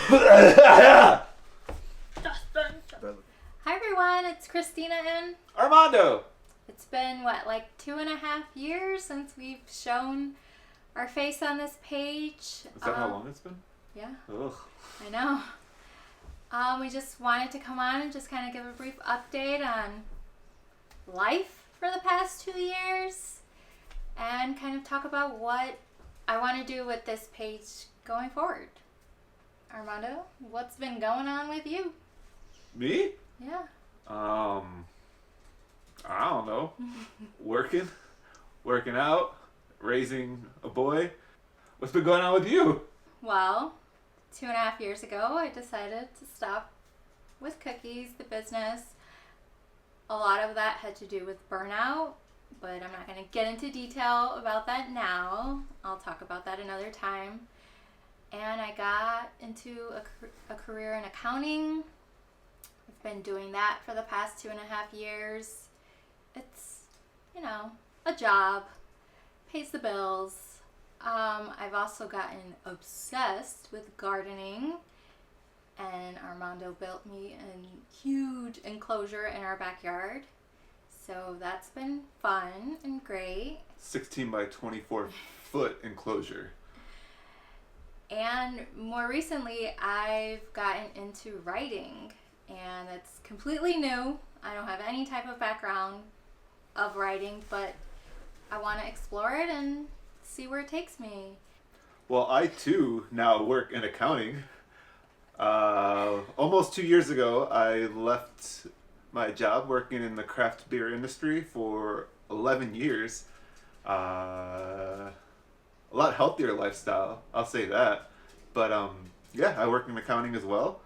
Hi everyone, it's Christina and Armando. It's been like 2.5 years since we've shown our face on this page. Is that how long it's been? Yeah. Ugh. I know. We just wanted to come on and just kind of give a brief update on life for the past 2 years and kind of talk about what I want to do with this page going forward. Armando, what's been going on with you? Me? Yeah. I don't know. Working out, raising a boy. What's been going on with you? Well, 2.5 years ago, I decided to stop with cookies, the business. A lot of that had to do with burnout, but I'm not going to get into detail about that now. I'll talk about that another time. And I got into a career in accounting. I've been doing that for the past 2.5 years. It's, a job, pays the bills. I've also gotten obsessed with gardening, and Armando built me a huge enclosure in our backyard. So that's been fun and great. 16 by 24 foot enclosure. And more recently, I've gotten into writing, and it's completely new. I don't have any type of background of writing, but I want to explore it and see where it takes me. Well, I too now work in accounting. Almost 2 years ago, I left my job working in the craft beer industry for 11 years. A lot healthier lifestyle, I'll say that. But yeah, I work in accounting as well.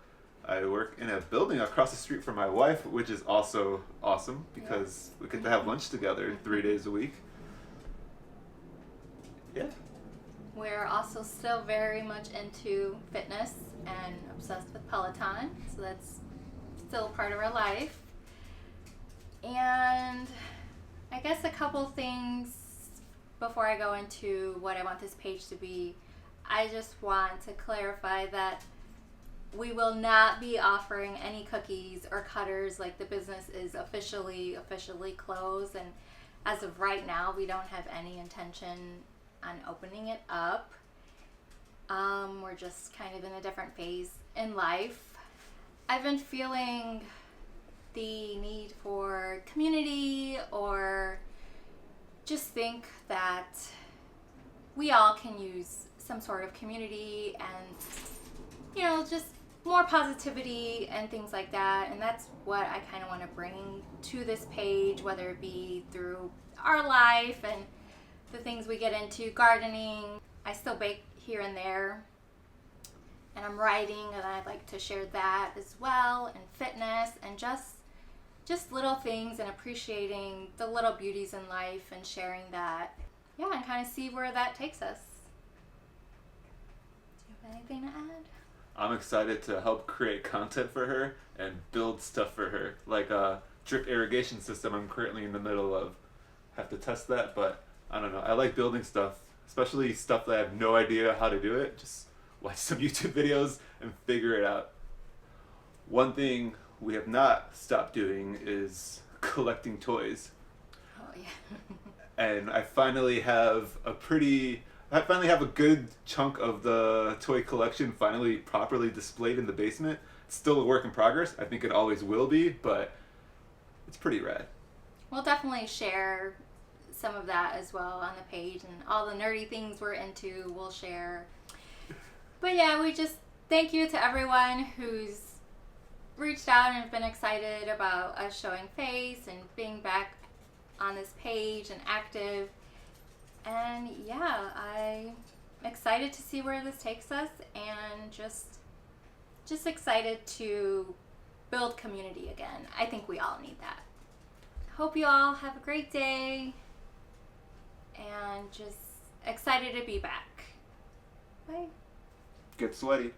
I work in a building across the street from my wife, which is also awesome because we get to have lunch together 3 days a week. Yeah. We're also still very much into fitness and obsessed with Peloton, so that's still part of our life. And I guess a couple things before I go into what I want this page to be. I just want to clarify that we will not be offering any cookies or cutters. Like, the business is officially closed, and as of right now, we don't have any intention on opening it up. We're just kind of in a different phase in life. I've been feeling the need for community, or just think that we all can use some sort of community and, just more positivity and things like that. And that's what I kind of want to bring to this page, whether it be through our life and the things we get into, gardening. I still bake here and there, and I'm writing, and I'd like to share that as well, and fitness, and just little things, and appreciating the little beauties in life and sharing that. Yeah, and kind of see where that takes us. Do you have anything to add? I'm excited to help create content for her and build stuff for her, like a drip irrigation system I'm currently in the middle of. Have to test that, but I don't know. I like building stuff, especially stuff that I have no idea how to do it. Just watch some YouTube videos and figure it out. One thing we have not stopped doing is collecting toys. Oh, yeah. And I finally have a good chunk of the toy collection finally properly displayed in the basement. It's still a work in progress. I think it always will be, but it's pretty rad. We'll definitely share some of that as well on the page, and all the nerdy things we're into we'll share. But yeah, we just thank you to everyone who's reached out and been excited about us showing face and being back on this page and active. And yeah, I'm excited to see where this takes us, and just excited to build community again. I think we all need that. Hope you all have a great day, and just excited to be back. Bye. Get sweaty.